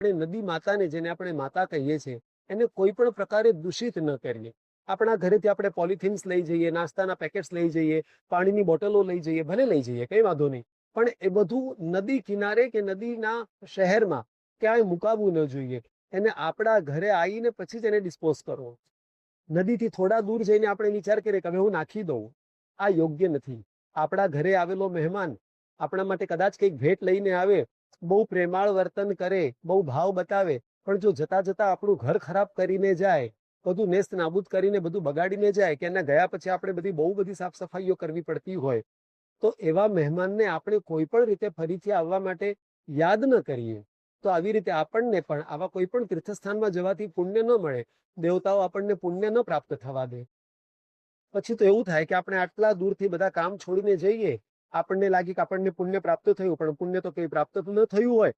આપણે નદી માતાને, જેને આપણે માતા કહીએ છીએ, એને કોઈ પણ પ્રકારે દૂષિત ન કરીએ. આપણા ઘરેથી આપણે પોલિથીન્સ લઈ જઈએ, નાસ્તાના પેકેટ્સ લઈ જઈએ, પાણીની બોટલો લઈ જઈએ, ભલે લઈ જઈએ, કઈ વાંધો નહીં, પણ એ બધું નદી કિનારે કે નદીના શહેરમાં ક્યાંય મુકાવવું ન જોઈએ. એને આપણા ઘરે આવીને પછી જ એને ડિસ્પોઝ કરવો. નદીથી થોડા દૂર જઈને આપણે વિચાર કરીએ કે હવે હું નાખી દઉં, આ યોગ્ય નથી. આપણા ઘરે આવેલો મહેમાન આપણા માટે કદાચ કંઈક ભેટ લઈને આવે, બહુ પ્રેમાળ વર્તન કરે, બહુ ભાવ બતાવે, પણ જો જતા જતા આપણું ઘર ખરાબ કરીને જાય, બધું નેસ્ત નાબૂદ કરીને બધું બગાડીને જાય, કે એના ગયા પછી આપણે બહુ બધી સાફ સફાઈઓ કરવી પડતી હોય, તો એવા મહેમાનને આપણે કોઈ પણ રીતે ફરીથી આવવા માટે યાદ ન કરીએ. તો આવી રીતે આપણને પણ આવા કોઈ પણ તીર્થસ્થાનમાં જવાથી પુણ્ય ન મળે, દેવતાઓ આપણને પુણ્ય ન પ્રાપ્ત થવા દે. પછી તો એવું થાય કે આપણે આટલા દૂરથી બધા કામ છોડીને જઈએ, આપણને લાગે કે આપણને પુણ્ય પ્રાપ્ત થયું, પણ પુણ્ય તો કઈ પ્રાપ્ત ન થયું હોય.